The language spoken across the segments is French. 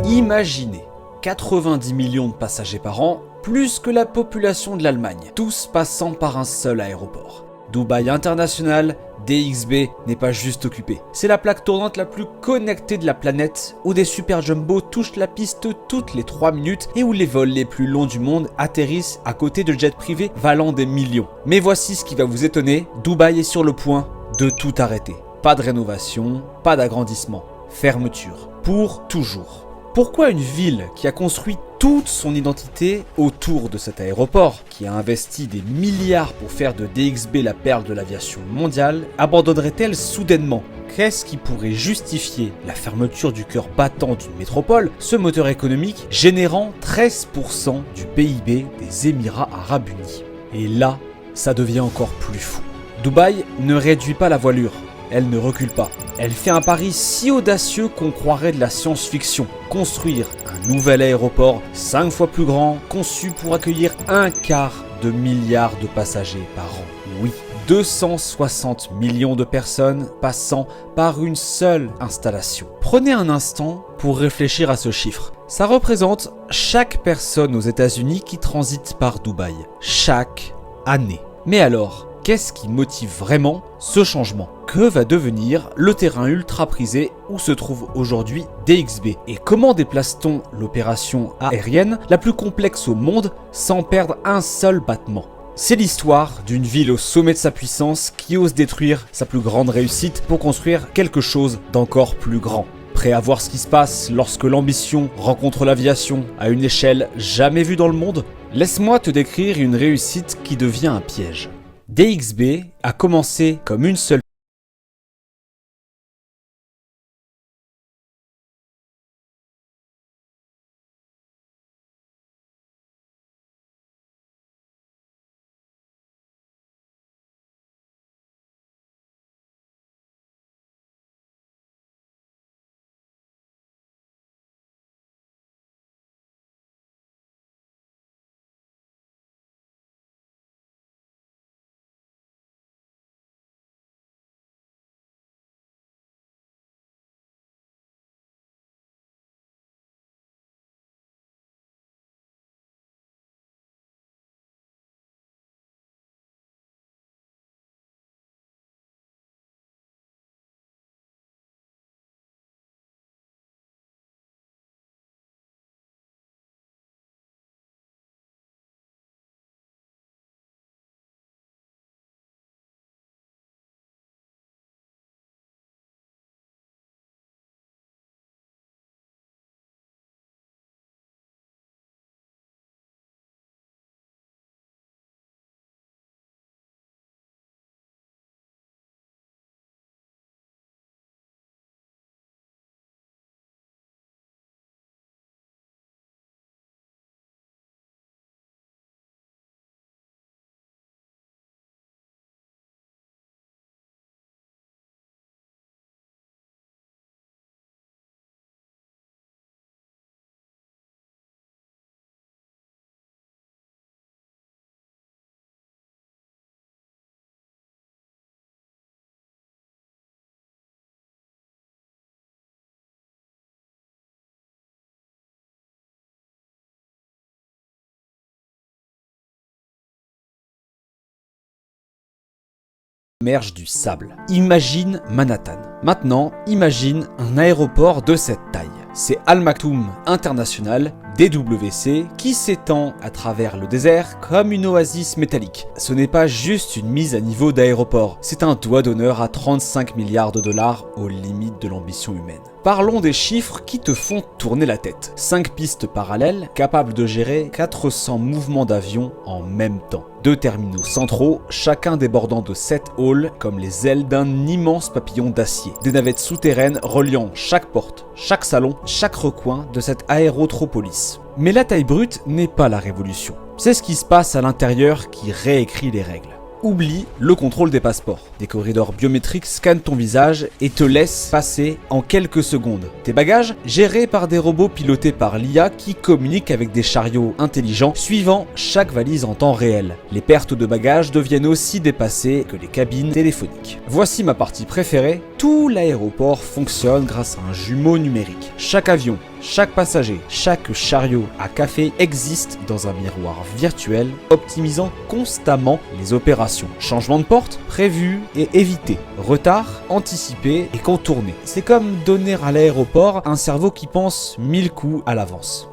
Imaginez 90 millions de passagers par an, plus que la population de l'Allemagne, tous passant par un seul aéroport. Dubaï International, DXB, n'est pas juste occupé. C'est la plaque tournante la plus connectée de la planète, où des super jumbo touchent la piste toutes les 3 minutes et où les vols les plus longs du monde atterrissent à côté de jets privés valant des millions. Mais voici ce qui va vous étonner, Dubaï est sur le point de tout arrêter. Pas de rénovation, pas d'agrandissement, fermeture, pour toujours. Pourquoi une ville qui a construit toute son identité autour de cet aéroport, qui a investi des milliards pour faire de DXB la perle de l'aviation mondiale, abandonnerait-elle soudainement? Qu'est-ce qui pourrait justifier la fermeture du cœur battant d'une métropole, ce moteur économique générant 13% du PIB des Émirats Arabes Unis? Et là, ça devient encore plus fou. Dubaï ne réduit pas la voilure. Elle ne recule pas. Elle fait un pari si audacieux qu'on croirait de la science-fiction. Construire un nouvel aéroport 5 fois plus grand, conçu pour accueillir 1/4 de milliard de passagers par an. Oui, 260 millions de personnes passant par une seule installation. Prenez un instant pour réfléchir à ce chiffre. Ça représente chaque personne aux États-Unis qui transite par Dubaï. Chaque année. Mais alors, qu'est-ce qui motive vraiment ce changement? Que va devenir le terrain ultra prisé où se trouve aujourd'hui DXB? Et comment déplace-t-on l'opération aérienne la plus complexe au monde sans perdre un seul battement? C'est l'histoire d'une ville au sommet de sa puissance qui ose détruire sa plus grande réussite pour construire quelque chose d'encore plus grand. Prêt à voir ce qui se passe lorsque l'ambition rencontre l'aviation à une échelle jamais vue dans le monde? Laisse-moi te décrire une réussite qui devient un piège. DXB a commencé comme une seule émerge du sable. Imagine Manhattan. Maintenant, imagine un aéroport de cette taille. C'est Al Maktoum International, DWC, qui s'étend à travers le désert comme une oasis métallique. Ce n'est pas juste une mise à niveau d'aéroport, c'est un doigt d'honneur à 35 milliards de dollars aux limites de l'ambition humaine. Parlons des chiffres qui te font tourner la tête. 5 pistes parallèles capables de gérer 400 mouvements d'avion en même temps. 2 terminaux centraux, chacun débordant de 7 halls comme les ailes d'un immense papillon d'acier. Des navettes souterraines reliant chaque porte, chaque salon, chaque recoin de cette aérotropolis. Mais la taille brute n'est pas la révolution. C'est ce qui se passe à l'intérieur qui réécrit les règles. Oublie le contrôle des passeports. Des corridors biométriques scannent ton visage et te laissent passer en quelques secondes. Tes bagages, gérés par des robots pilotés par l'IA qui communiquent avec des chariots intelligents suivant chaque valise en temps réel. Les pertes de bagages deviennent aussi dépassées que les cabines téléphoniques. Voici ma partie préférée, Tout l'aéroport fonctionne grâce à un jumeau numérique. Chaque avion, chaque passager, chaque chariot à café existe dans un miroir virtuel, optimisant constamment les opérations. Changement de porte, prévu et évité. Retard, anticipé et contourné. C'est comme donner à l'aéroport un cerveau qui pense 1000 coups à l'avance.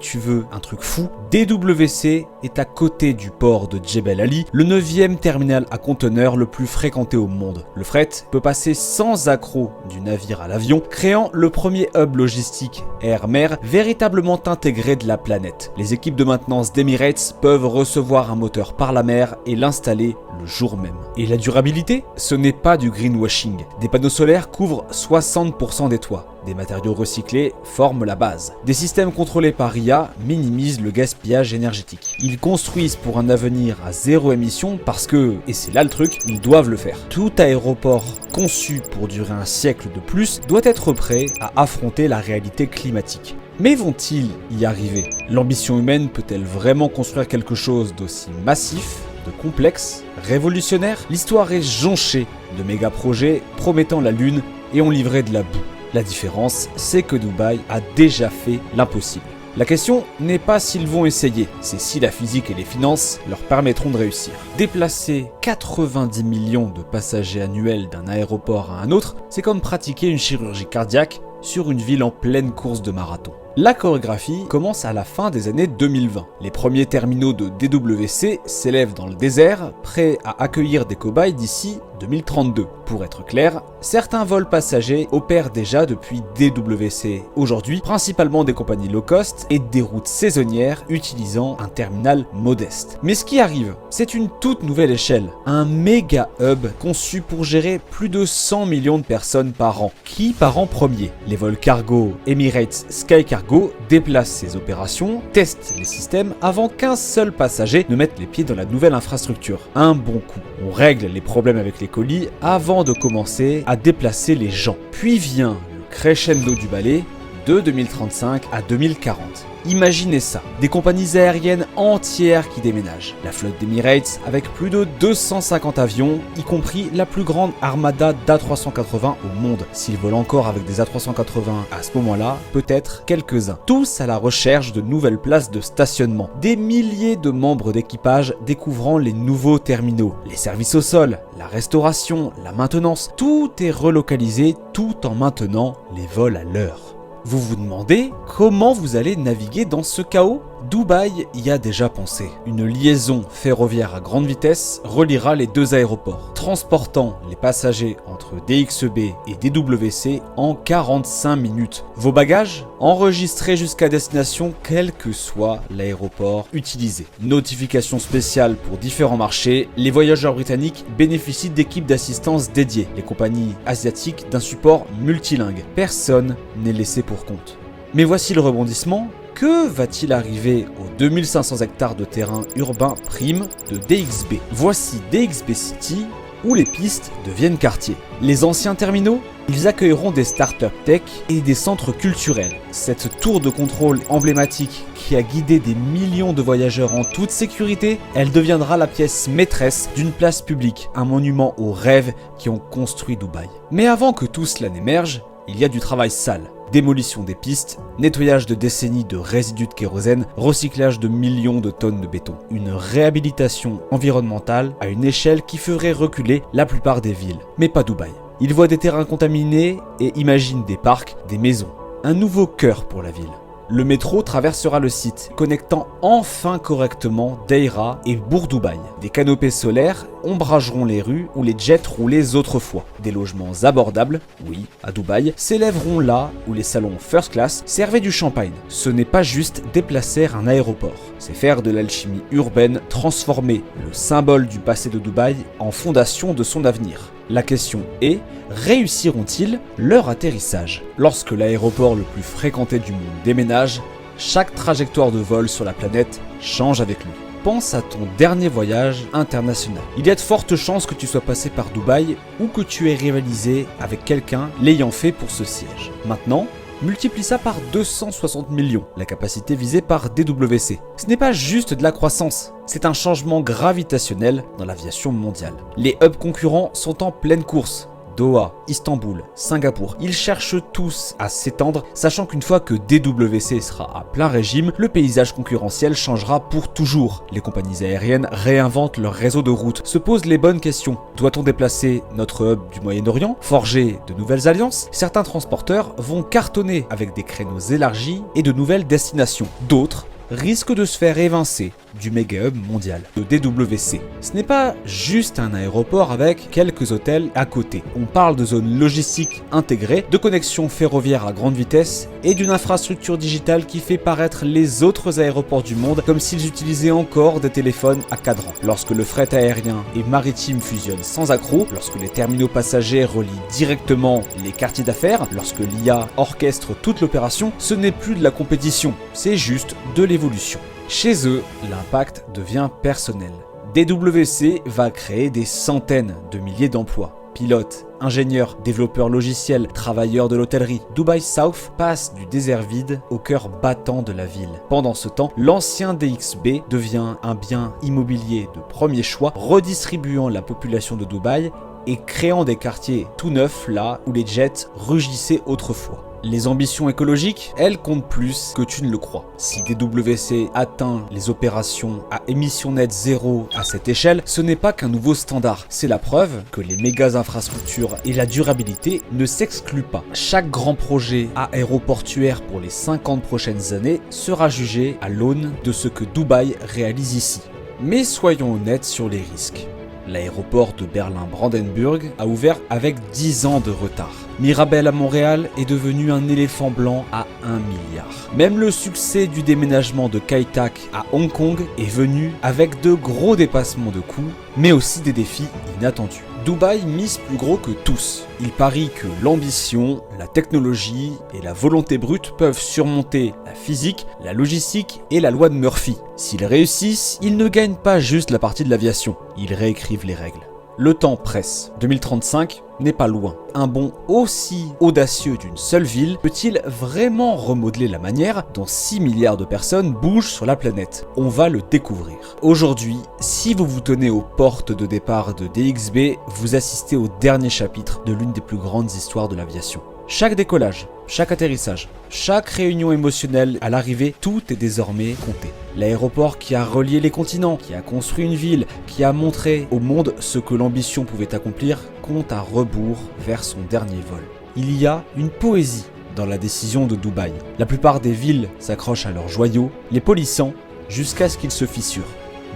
Tu veux un truc fou? DWC est à côté du port de Jebel Ali, le 9e terminal à conteneurs le plus fréquenté au monde. Le fret peut passer sans accroc du navire à l'avion, créant le premier hub logistique air-mer véritablement intégré de la planète. Les équipes de maintenance d'Emirates peuvent recevoir un moteur par la mer et l'installer le jour même. Et la durabilité? Ce n'est pas du greenwashing. Des panneaux solaires couvrent 60% des toits. Des matériaux recyclés forment la base. Des systèmes contrôlés par IA minimisent le gaspillage énergétique. Ils construisent pour un avenir à zéro émission parce que, et c'est là le truc, ils doivent le faire. Tout aéroport conçu pour durer un siècle de plus doit être prêt à affronter la réalité climatique. Mais vont-ils y arriver? L'ambition humaine peut-elle vraiment construire quelque chose d'aussi massif, de complexe, révolutionnaire? L'histoire est jonchée de méga projets promettant la lune et ont livré de la boue. La différence, c'est que Dubaï a déjà fait l'impossible. La question n'est pas s'ils vont essayer, c'est si la physique et les finances leur permettront de réussir. Déplacer 90 millions de passagers annuels d'un aéroport à un autre, c'est comme pratiquer une chirurgie cardiaque sur une ville en pleine course de marathon. La chorégraphie commence à la fin des années 2020. Les premiers terminaux de DWC s'élèvent dans le désert, prêts à accueillir des cobayes d'ici 2032. Pour être clair, certains vols passagers opèrent déjà depuis DWC aujourd'hui, principalement des compagnies low cost et des routes saisonnières utilisant un terminal modeste. Mais ce qui arrive, c'est une toute nouvelle échelle, un méga hub conçu pour gérer plus de 100 millions de personnes par an. Qui par an premier? Les vols cargo Emirates Sky Cargo déplacent ces opérations, testent les systèmes avant qu'un seul passager ne mette les pieds dans la nouvelle infrastructure. Un bon coup. On règle les problèmes avec les colis avant de commencer à déplacer les gens. Puis vient le crescendo du ballet de 2035 à 2040. Imaginez ça, des compagnies aériennes entières qui déménagent. La flotte d'Emirates avec plus de 250 avions, y compris la plus grande armada d'A380 au monde. S'ils volent encore avec des A380 à ce moment-là, peut-être quelques-uns. Tous à la recherche de nouvelles places de stationnement. Des milliers de membres d'équipage découvrant les nouveaux terminaux. Les services au sol, la restauration, la maintenance, tout est relocalisé tout en maintenant les vols à l'heure. Vous vous demandez comment vous allez naviguer dans ce chaos? Dubaï y a déjà pensé. Une liaison ferroviaire à grande vitesse reliera les deux aéroports, transportant les passagers entre DXB et DWC en 45 minutes. Vos bagages enregistrés jusqu'à destination quel que soit l'aéroport utilisé. Notification spéciale pour différents marchés, les voyageurs britanniques bénéficient d'équipes d'assistance dédiées, les compagnies asiatiques d'un support multilingue. Personne n'est laissé pour compte. Mais voici le rebondissement. Que va-t-il arriver aux 2500 hectares de terrain urbain prime de DXB? Voici DXB City, où les pistes deviennent quartiers. Les anciens terminaux, ils accueilleront des startups tech et des centres culturels. Cette tour de contrôle emblématique qui a guidé des millions de voyageurs en toute sécurité, elle deviendra la pièce maîtresse d'une place publique, un monument aux rêves qui ont construit Dubaï. Mais avant que tout cela n'émerge, il y a du travail sale. Démolition des pistes, nettoyage de décennies de résidus de kérosène, recyclage de millions de tonnes de béton. Une réhabilitation environnementale à une échelle qui ferait reculer la plupart des villes. Mais pas Dubaï. Ils voient des terrains contaminés et imaginent des parcs, des maisons. Un nouveau cœur pour la ville. Le métro traversera le site, connectant enfin correctement Deira et Bourg-Dubaï. Des canopées solaires ombrageront les rues où les jets roulaient autrefois. Des logements abordables, oui, à Dubaï, s'élèveront là où les salons first class servaient du champagne. Ce n'est pas juste déplacer un aéroport, c'est faire de l'alchimie urbaine, transformer le symbole du passé de Dubaï en fondation de son avenir. La question est, réussiront-ils leur atterrissage? Lorsque l'aéroport le plus fréquenté du monde déménage, chaque trajectoire de vol sur la planète change avec lui. Pense à ton dernier voyage international. Il y a de fortes chances que tu sois passé par Dubaï ou que tu aies rivalisé avec quelqu'un l'ayant fait pour ce siège. Maintenant, multiplie ça par 260 millions, la capacité visée par DWC. Ce n'est pas juste de la croissance, c'est un changement gravitationnel dans l'aviation mondiale. Les hubs concurrents sont en pleine course. Doha, Istanbul, Singapour, ils cherchent tous à s'étendre, sachant qu'une fois que DWC sera à plein régime, le paysage concurrentiel changera pour toujours. Les compagnies aériennes réinventent leur réseau de routes, se posent les bonnes questions. Doit-on déplacer notre hub du Moyen-Orient, forger de nouvelles alliances? Certains transporteurs vont cartonner avec des créneaux élargis et de nouvelles destinations. D'autres risque de se faire évincer du méga hub mondial, le DWC. Ce n'est pas juste un aéroport avec quelques hôtels à côté. On parle de zones logistiques intégrées, de connexions ferroviaires à grande vitesse et d'une infrastructure digitale qui fait paraître les autres aéroports du monde comme s'ils utilisaient encore des téléphones à cadran. Lorsque le fret aérien et maritime fusionnent sans accroc, lorsque les terminaux passagers relient directement les quartiers d'affaires, lorsque l'IA orchestre toute l'opération, ce n'est plus de la compétition, c'est juste de l'évolution. Chez eux, l'impact devient personnel. DWC va créer des centaines de milliers d'emplois. Pilotes, ingénieurs, développeurs logiciels, travailleurs de l'hôtellerie. Dubai South passe du désert vide au cœur battant de la ville. Pendant ce temps, l'ancien DXB devient un bien immobilier de premier choix, redistribuant la population de Dubaï et créant des quartiers tout neufs là où les jets rugissaient autrefois. Les ambitions écologiques, elles comptent plus que tu ne le crois. Si DWC atteint les opérations à émissions nettes zéro à cette échelle, ce n'est pas qu'un nouveau standard. C'est la preuve que les méga infrastructures et la durabilité ne s'excluent pas. Chaque grand projet aéroportuaire pour les 50 prochaines années sera jugé à l'aune de ce que Dubaï réalise ici. Mais soyons honnêtes sur les risques. L'aéroport de Berlin-Brandenburg a ouvert avec 10 ans de retard. Mirabel à Montréal est devenu un éléphant blanc à 1 milliard. Même le succès du déménagement de Kai Tak à Hong Kong est venu avec de gros dépassements de coûts, mais aussi des défis inattendus. Dubaï mise plus gros que tous. Il parie que l'ambition, la technologie et la volonté brute peuvent surmonter la physique, la logistique et la loi de Murphy. S'ils réussissent, ils ne gagnent pas juste la partie de l'aviation, ils réécrivent les règles. Le temps presse. 2035 n'est pas loin. Un bond aussi audacieux d'une seule ville peut-il vraiment remodeler la manière dont 6 milliards de personnes bougent sur la planète? On va le découvrir. Aujourd'hui, si vous vous tenez aux portes de départ de DXB, vous assistez au dernier chapitre de l'une des plus grandes histoires de l'aviation. Chaque décollage, chaque atterrissage, chaque réunion émotionnelle à l'arrivée, tout est désormais compté. L'aéroport qui a relié les continents, qui a construit une ville, qui a montré au monde ce que l'ambition pouvait accomplir, compte à rebours vers son dernier vol. Il y a une poésie dans la décision de Dubaï. La plupart des villes s'accrochent à leurs joyaux, les polissant jusqu'à ce qu'ils se fissurent.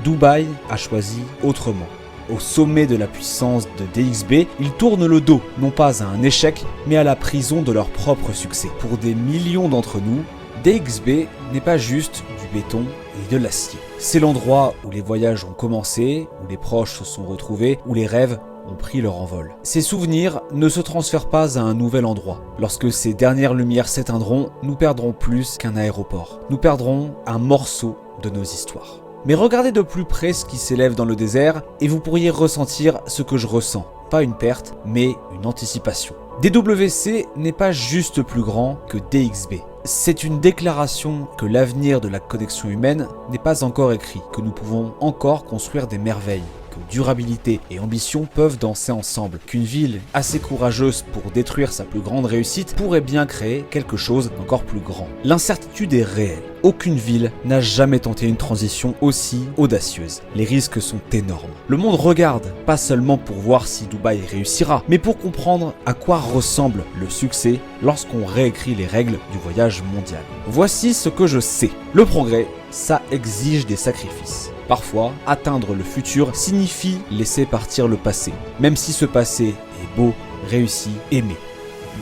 Dubaï a choisi autrement. Au sommet de la puissance de DXB, ils tournent le dos, non pas à un échec, mais à la prison de leur propre succès. Pour des millions d'entre nous, DXB n'est pas juste du béton et de l'acier. C'est l'endroit où les voyages ont commencé, où les proches se sont retrouvés, où les rêves ont pris leur envol. Ces souvenirs ne se transfèrent pas à un nouvel endroit. Lorsque ces dernières lumières s'éteindront, nous perdrons plus qu'un aéroport. Nous perdrons un morceau de nos histoires. Mais regardez de plus près ce qui s'élève dans le désert et vous pourriez ressentir ce que je ressens. Pas une perte, mais une anticipation. DWC n'est pas juste plus grand que DXB. C'est une déclaration que l'avenir de la connexion humaine n'est pas encore écrit, que nous pouvons encore construire des merveilles, que durabilité et ambition peuvent danser ensemble, qu'une ville assez courageuse pour détruire sa plus grande réussite pourrait bien créer quelque chose d'encore plus grand. L'incertitude est réelle. Aucune ville n'a jamais tenté une transition aussi audacieuse. Les risques sont énormes. Le monde regarde, pas seulement pour voir si Dubaï réussira, mais pour comprendre à quoi ressemble le succès lorsqu'on réécrit les règles du voyage mondial. Voici ce que je sais. Le progrès, ça exige des sacrifices. Parfois, atteindre le futur signifie laisser partir le passé, même si ce passé est beau, réussi, aimé.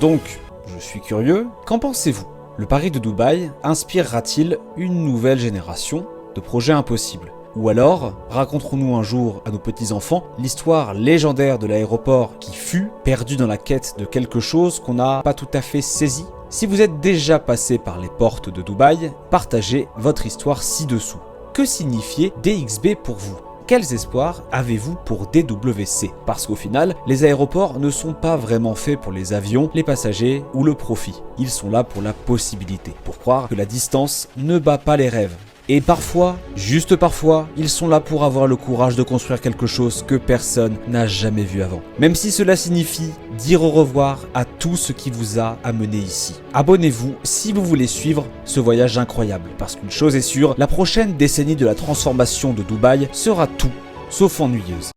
Donc, je suis curieux, qu'en pensez-vous ? Le pari de Dubaï inspirera-t-il une nouvelle génération de projets impossibles? Ou alors, raconterons-nous un jour à nos petits-enfants l'histoire légendaire de l'aéroport qui fut perdu dans la quête de quelque chose qu'on n'a pas tout à fait saisi? Si vous êtes déjà passé par les portes de Dubaï, partagez votre histoire ci-dessous. Que signifiait DXB pour vous? Quels espoirs avez-vous pour DWC? Parce qu'au final, les aéroports ne sont pas vraiment faits pour les avions, les passagers ou le profit. Ils sont là pour la possibilité, pour croire que la distance ne bat pas les rêves, Et parfois, juste parfois, ils sont là pour avoir le courage de construire quelque chose que personne n'a jamais vu avant. Même si cela signifie dire au revoir à tout ce qui vous a amené ici. Abonnez-vous si vous voulez suivre ce voyage incroyable, parce qu'une chose est sûre, la prochaine décennie de la transformation de Dubaï sera tout sauf ennuyeuse.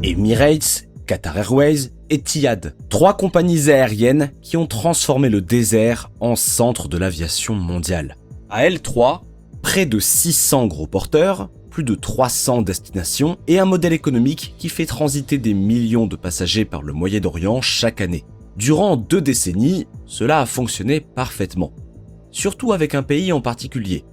Emirates, Qatar Airways et Etihad, 3 compagnies aériennes qui ont transformé le désert en centre de l'aviation mondiale. À L3, près de 600 gros porteurs, plus de 300 destinations et un modèle économique qui fait transiter des millions de passagers par le Moyen-Orient chaque année. Durant 2 décennies, cela a fonctionné parfaitement. Surtout avec un pays en particulier,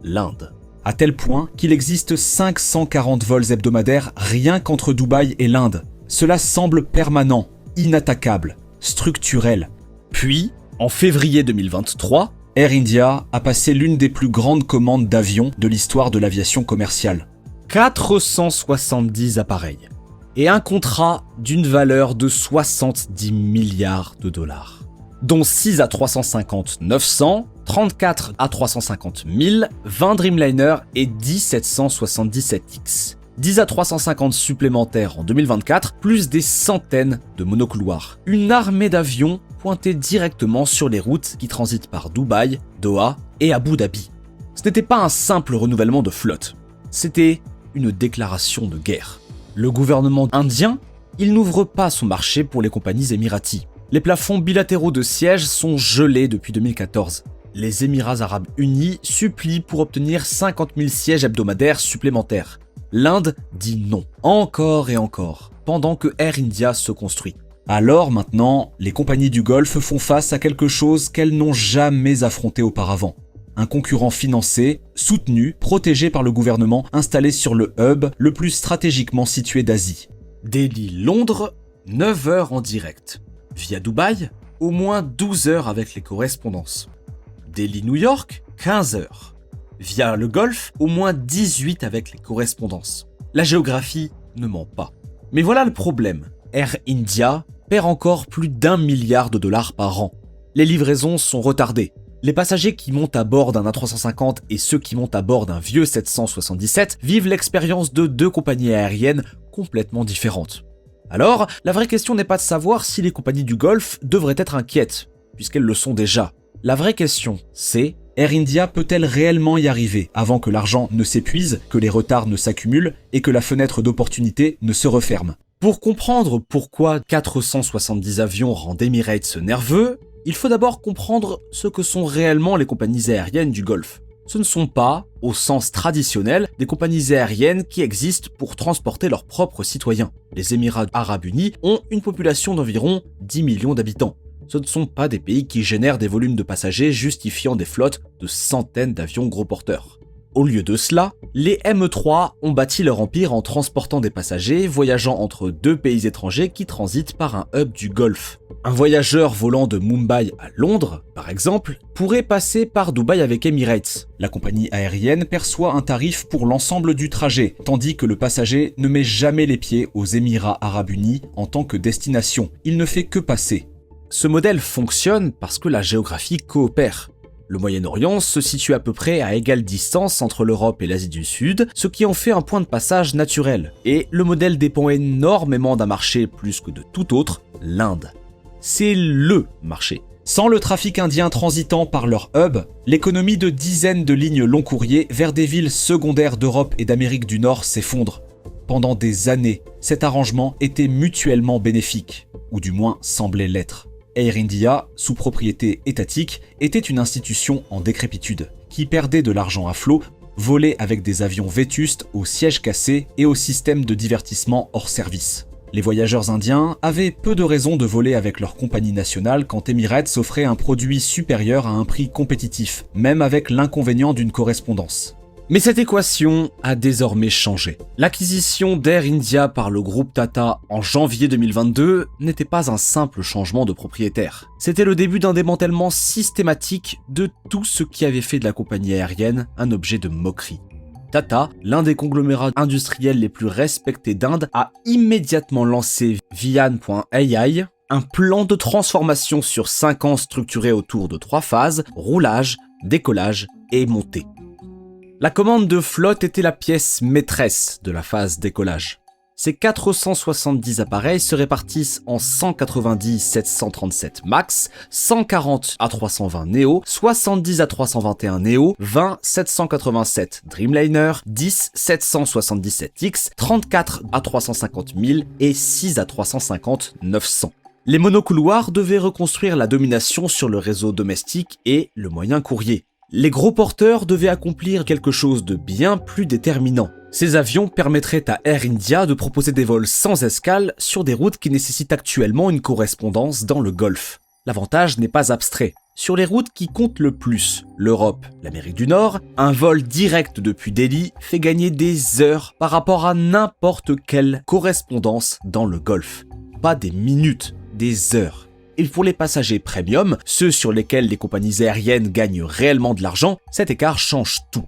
l'Inde. À tel point qu'il existe 540 vols hebdomadaires rien qu'entre Dubaï et l'Inde. Cela semble permanent, inattaquable, structurel. Puis, en février 2023, Air India a passé l'une des plus grandes commandes d'avions de l'histoire de l'aviation commerciale. 470 appareils. Et un contrat d'une valeur de 70 milliards de dollars. Dont 6 à 350 900, 34 à 350 1000, 20 Dreamliner et 10 777X. 10 à 350 supplémentaires en 2024, plus des centaines de monocouloirs. Une armée d'avions pointés directement sur les routes qui transitent par Dubaï, Doha et Abu Dhabi. Ce n'était pas un simple renouvellement de flotte, c'était une déclaration de guerre. Le gouvernement indien, il n'ouvre pas son marché pour les compagnies émiraties. Les plafonds bilatéraux de sièges sont gelés depuis 2014. Les Émirats arabes unis supplient pour obtenir 50 000 sièges hebdomadaires supplémentaires. L'Inde dit non, encore et encore, pendant que Air India se construit. Alors maintenant, les compagnies du Golfe font face à quelque chose qu'elles n'ont jamais affronté auparavant. Un concurrent financé, soutenu, protégé par le gouvernement, installé sur le hub le plus stratégiquement situé d'Asie. Delhi-Londres, 9 heures en direct. Via Dubaï, au moins 12 heures avec les correspondances. Delhi-New York, 15 heures. Via le Golfe, au moins 18 avec les correspondances. La géographie ne ment pas. Mais voilà le problème. Air India perd encore plus d'1 milliard de dollars par an. Les livraisons sont retardées. Les passagers qui montent à bord d'un A350 et ceux qui montent à bord d'un vieux 777 vivent l'expérience de 2 compagnies aériennes complètement différentes. Alors, la vraie question n'est pas de savoir si les compagnies du Golfe devraient être inquiètes, puisqu'elles le sont déjà. La vraie question, c'est Air India peut-elle réellement y arriver avant que l'argent ne s'épuise, que les retards ne s'accumulent et que la fenêtre d'opportunité ne se referme? Pour comprendre pourquoi 470 avions rendent Emirates nerveux, il faut d'abord comprendre ce que sont réellement les compagnies aériennes du Golfe. Ce ne sont pas, au sens traditionnel, des compagnies aériennes qui existent pour transporter leurs propres citoyens. Les Émirats arabes unis ont une population d'environ 10 millions d'habitants. Ce ne sont pas des pays qui génèrent des volumes de passagers justifiant des flottes de centaines d'avions gros porteurs. Au lieu de cela, les ME3 ont bâti leur empire en transportant des passagers voyageant entre 2 pays étrangers qui transitent par un hub du Golfe. Un voyageur volant de Mumbai à Londres, par exemple, pourrait passer par Dubaï avec Emirates. La compagnie aérienne perçoit un tarif pour l'ensemble du trajet, tandis que le passager ne met jamais les pieds aux Émirats arabes unis en tant que destination. Il ne fait que passer. Ce modèle fonctionne parce que la géographie coopère. Le Moyen-Orient se situe à peu près à égale distance entre l'Europe et l'Asie du Sud, ce qui en fait un point de passage naturel. Et le modèle dépend énormément d'un marché plus que de tout autre, l'Inde. C'est LE marché. Sans le trafic indien transitant par leur hub, l'économie de dizaines de lignes long courrier vers des villes secondaires d'Europe et d'Amérique du Nord s'effondre. Pendant des années, cet arrangement était mutuellement bénéfique, ou du moins semblait l'être. Air India, sous propriété étatique, était une institution en décrépitude, qui perdait de l'argent à flot, volait avec des avions vétustes aux sièges cassés et aux systèmes de divertissement hors service. Les voyageurs indiens avaient peu de raisons de voler avec leur compagnie nationale quand Emirates offrait un produit supérieur à un prix compétitif, même avec l'inconvénient d'une correspondance. Mais cette équation a désormais changé. L'acquisition d'Air India par le groupe Tata en janvier 2022 n'était pas un simple changement de propriétaire. C'était le début d'un démantèlement systématique de tout ce qui avait fait de la compagnie aérienne un objet de moquerie. Tata, l'un des conglomérats industriels les plus respectés d'Inde, a immédiatement lancé Vian.ai, Un plan de transformation sur 5 ans structuré autour de 3 phases, roulage, décollage et montée. La commande de flotte était la pièce maîtresse de la phase décollage. Ces 470 appareils se répartissent en 190 737 MAX, 140 A320 Neo, 70 A321 Neo, 20 787 Dreamliner, 10 777X, 34 A350 1000 et 6 A350 900. Les monocouloirs devaient reconstruire la domination sur le réseau domestique et le moyen courrier. Les gros porteurs devaient accomplir quelque chose de bien plus déterminant. Ces avions permettraient à Air India de proposer des vols sans escale sur des routes qui nécessitent actuellement une correspondance dans le Golfe. L'avantage n'est pas abstrait. Sur les routes qui comptent le plus, l'Europe, l'Amérique du Nord, un vol direct depuis Delhi fait gagner des heures par rapport à n'importe quelle correspondance dans le Golfe. Pas des minutes, des heures. Et pour les passagers premium, ceux sur lesquels les compagnies aériennes gagnent réellement de l'argent, cet écart change tout.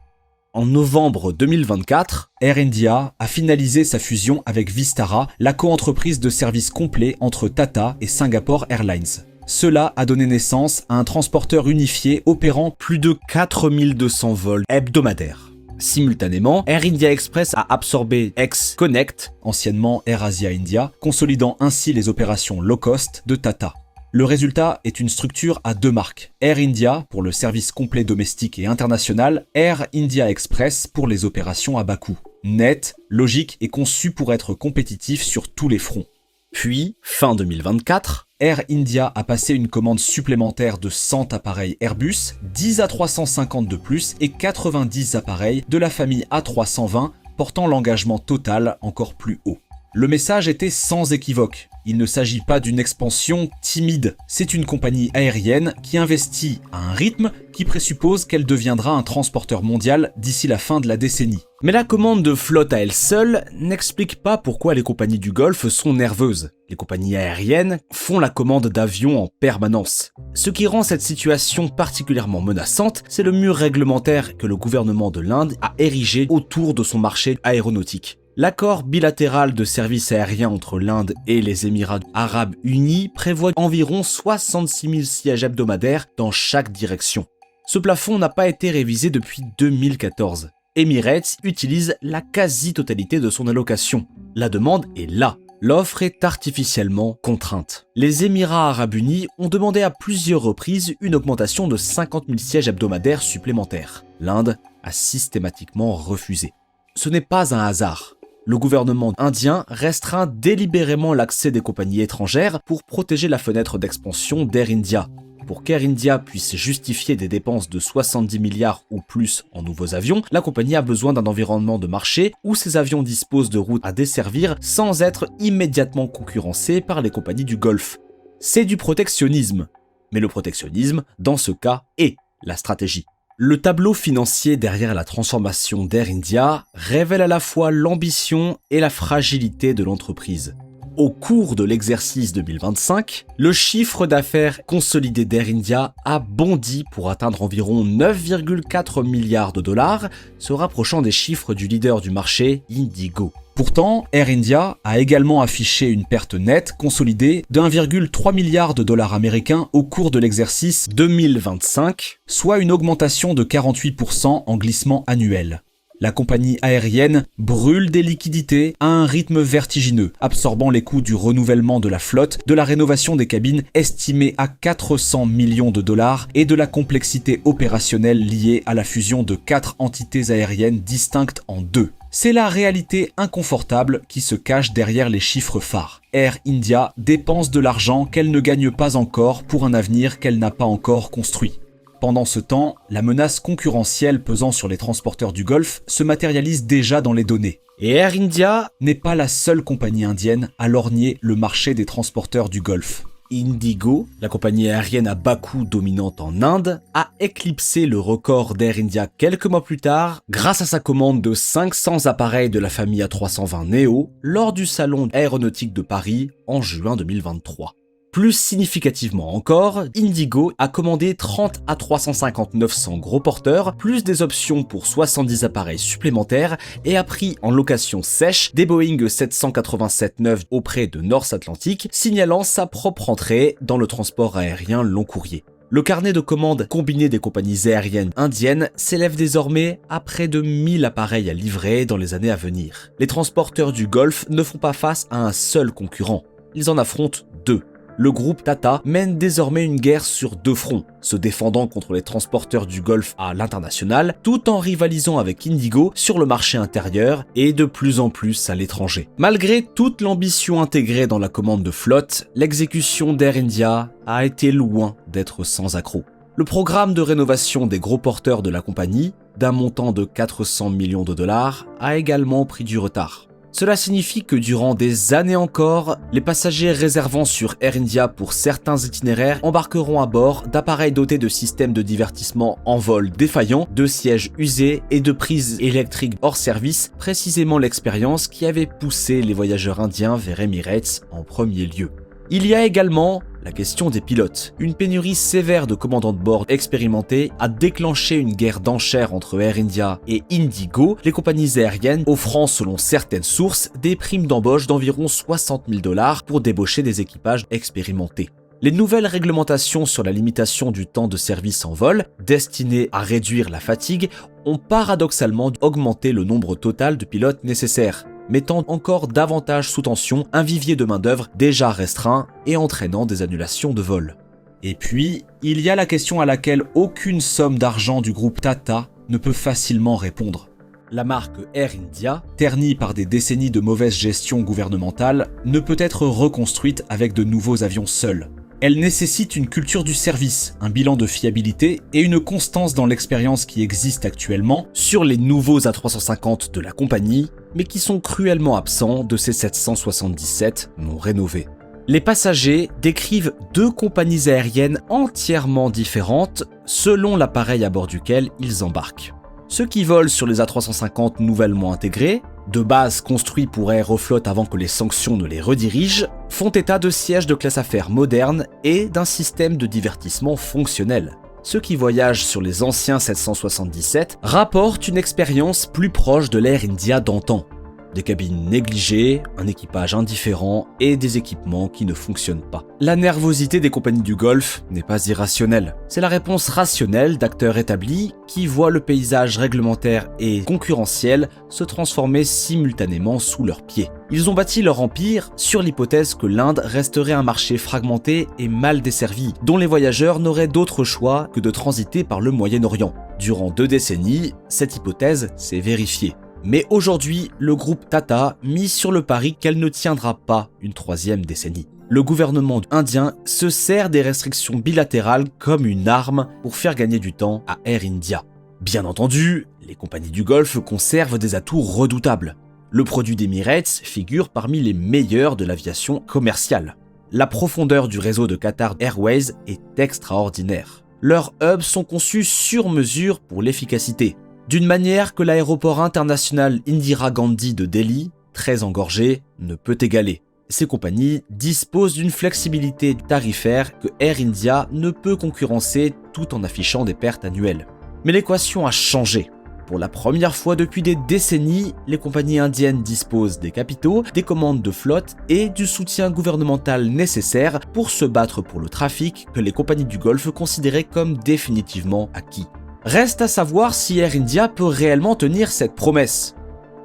En novembre 2024, Air India a finalisé sa fusion avec Vistara, la coentreprise de services complets entre Tata et Singapore Airlines. Cela a donné naissance à un transporteur unifié opérant plus de 4200 vols hebdomadaires. Simultanément, Air India Express a absorbé X-Connect, anciennement Air Asia India, consolidant ainsi les opérations low-cost de Tata. Le résultat est une structure à 2 marques. Air India pour le service complet domestique et international, Air India Express pour les opérations à bas coût. Net, logique et conçu pour être compétitif sur tous les fronts. Puis, fin 2024, Air India a passé une commande supplémentaire de 100 appareils Airbus, 10 A350 de plus et 90 appareils de la famille A320, portant l'engagement total encore plus haut. Le message était sans équivoque. Il ne s'agit pas d'une expansion timide, c'est une compagnie aérienne qui investit à un rythme qui présuppose qu'elle deviendra un transporteur mondial d'ici la fin de la décennie. Mais la commande de flotte à elle seule n'explique pas pourquoi les compagnies du Golfe sont nerveuses. Les compagnies aériennes font la commande d'avions en permanence. Ce qui rend cette situation particulièrement menaçante, c'est le mur réglementaire que le gouvernement de l'Inde a érigé autour de son marché aéronautique. L'accord bilatéral de services aériens entre l'Inde et les Émirats arabes unis prévoit environ 66 000 sièges hebdomadaires dans chaque direction. Ce plafond n'a pas été révisé depuis 2014. Emirates utilise la quasi-totalité de son allocation. La demande est là. L'offre est artificiellement contrainte. Les Émirats arabes unis ont demandé à plusieurs reprises une augmentation de 50 000 sièges hebdomadaires supplémentaires. L'Inde a systématiquement refusé. Ce n'est pas un hasard. Le gouvernement indien restreint délibérément l'accès des compagnies étrangères pour protéger la fenêtre d'expansion d'Air India. Pour qu'Air India puisse justifier des dépenses de 70 milliards ou plus en nouveaux avions, la compagnie a besoin d'un environnement de marché où ses avions disposent de routes à desservir sans être immédiatement concurrencés par les compagnies du Golfe. C'est du protectionnisme. Mais le protectionnisme, dans ce cas, est la stratégie. Le tableau financier derrière la transformation d'Air India révèle à la fois l'ambition et la fragilité de l'entreprise. Au cours de l'exercice 2025, le chiffre d'affaires consolidé d'Air India a bondi pour atteindre environ 9,4 milliards de dollars, se rapprochant des chiffres du leader du marché, Indigo. Pourtant, Air India a également affiché une perte nette consolidée de 1,3 milliard de dollars américains au cours de l'exercice 2025, soit une augmentation de 48% en glissement annuel. La compagnie aérienne brûle des liquidités à un rythme vertigineux, absorbant les coûts du renouvellement de la flotte, de la rénovation des cabines estimée à 400 millions de dollars et de la complexité opérationnelle liée à la fusion de 4 entités aériennes distinctes en 2. C'est la réalité inconfortable qui se cache derrière les chiffres phares. Air India dépense de l'argent qu'elle ne gagne pas encore pour un avenir qu'elle n'a pas encore construit. Pendant ce temps, la menace concurrentielle pesant sur les transporteurs du Golfe se matérialise déjà dans les données. Et Air India n'est pas la seule compagnie indienne à lorgner le marché des transporteurs du Golfe. Indigo, la compagnie aérienne à bas coût dominante en Inde, a éclipsé le record d'Air India quelques mois plus tard grâce à sa commande de 500 appareils de la famille A320 Neo lors du salon aéronautique de Paris en juin 2023. Plus significativement encore, Indigo a commandé 30 à 350 900 gros porteurs, plus des options pour 70 appareils supplémentaires et a pris en location sèche des Boeing 787-9 auprès de North Atlantic, signalant sa propre entrée dans le transport aérien long courrier. Le carnet de commandes combiné des compagnies aériennes indiennes s'élève désormais à près de 1000 appareils à livrer dans les années à venir. Les transporteurs du Golfe ne font pas face à un seul concurrent, ils en affrontent deux. Le groupe Tata mène désormais une guerre sur deux fronts, se défendant contre les transporteurs du Golfe à l'international, tout en rivalisant avec Indigo sur le marché intérieur et de plus en plus à l'étranger. Malgré toute l'ambition intégrée dans la commande de flotte, l'exécution d'Air India a été loin d'être sans accroc. Le programme de rénovation des gros porteurs de la compagnie, d'un montant de 400 millions de dollars, a également pris du retard. Cela signifie que durant des années encore, les passagers réservant sur Air India pour certains itinéraires embarqueront à bord d'appareils dotés de systèmes de divertissement en vol défaillants, de sièges usés et de prises électriques hors service, précisément l'expérience qui avait poussé les voyageurs indiens vers Emirates en premier lieu. Il y a également la question des pilotes. Une pénurie sévère de commandants de bord expérimentés a déclenché une guerre d'enchères entre Air India et Indigo, les compagnies aériennes offrant selon certaines sources des primes d'embauche d'environ 60 000 $ pour débaucher des équipages expérimentés. Les nouvelles réglementations sur la limitation du temps de service en vol, destinées à réduire la fatigue, ont paradoxalement augmenté le nombre total de pilotes nécessaires, mettant encore davantage sous tension un vivier de main-d'œuvre déjà restreint et entraînant des annulations de vol. Et puis, il y a la question à laquelle aucune somme d'argent du groupe Tata ne peut facilement répondre. La marque Air India, ternie par des décennies de mauvaise gestion gouvernementale, ne peut être reconstruite avec de nouveaux avions seuls. Elle nécessite une culture du service, un bilan de fiabilité et une constance dans l'expérience qui existe actuellement sur les nouveaux A350 de la compagnie, mais qui sont cruellement absents de ces 777 non rénovés. Les passagers décrivent deux compagnies aériennes entièrement différentes selon l'appareil à bord duquel ils embarquent. Ceux qui volent sur les A350 nouvellement intégrés, de base construits pour Aeroflot avant que les sanctions ne les redirigent, font état de sièges de classe affaires modernes et d'un système de divertissement fonctionnel. Ceux qui voyagent sur les anciens 777 rapportent une expérience plus proche de l'Air India d'antan. Des cabines négligées, un équipage indifférent et des équipements qui ne fonctionnent pas. La nervosité des compagnies du Golfe n'est pas irrationnelle. C'est la réponse rationnelle d'acteurs établis qui voient le paysage réglementaire et concurrentiel se transformer simultanément sous leurs pieds. Ils ont bâti leur empire sur l'hypothèse que l'Inde resterait un marché fragmenté et mal desservi, dont les voyageurs n'auraient d'autre choix que de transiter par le Moyen-Orient. Durant 2 décennies, cette hypothèse s'est vérifiée. Mais aujourd'hui, le groupe Tata mise sur le pari qu'elle ne tiendra pas une 3e décennie. Le gouvernement indien se sert des restrictions bilatérales comme une arme pour faire gagner du temps à Air India. Bien entendu, les compagnies du Golfe conservent des atouts redoutables. Le produit d'Emirates figure parmi les meilleurs de l'aviation commerciale. La profondeur du réseau de Qatar Airways est extraordinaire. Leurs hubs sont conçus sur mesure pour l'efficacité, d'une manière que l'aéroport international Indira Gandhi de Delhi, très engorgé, ne peut égaler. Ces compagnies disposent d'une flexibilité tarifaire que Air India ne peut concurrencer tout en affichant des pertes annuelles. Mais l'équation a changé. Pour la première fois depuis des décennies, les compagnies indiennes disposent des capitaux, des commandes de flotte et du soutien gouvernemental nécessaire pour se battre pour le trafic que les compagnies du Golfe considéraient comme définitivement acquis. Reste à savoir si Air India peut réellement tenir cette promesse.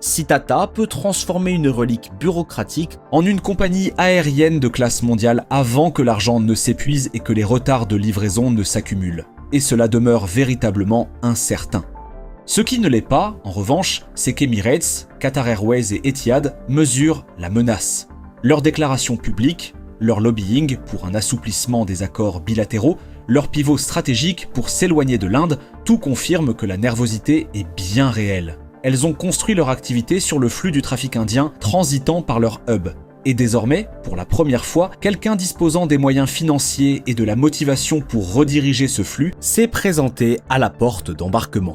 Si Tata peut transformer une relique bureaucratique en une compagnie aérienne de classe mondiale avant que l'argent ne s'épuise et que les retards de livraison ne s'accumulent. Et cela demeure véritablement incertain. Ce qui ne l'est pas, en revanche, c'est qu'Emirates, Qatar Airways et Etihad mesurent la menace. Leurs déclarations publiques, leur lobbying pour un assouplissement des accords bilatéraux, leur pivot stratégique pour s'éloigner de l'Inde, tout confirme que la nervosité est bien réelle. Elles ont construit leur activité sur le flux du trafic indien transitant par leur hub. Et désormais, pour la première fois, quelqu'un disposant des moyens financiers et de la motivation pour rediriger ce flux s'est présenté à la porte d'embarquement.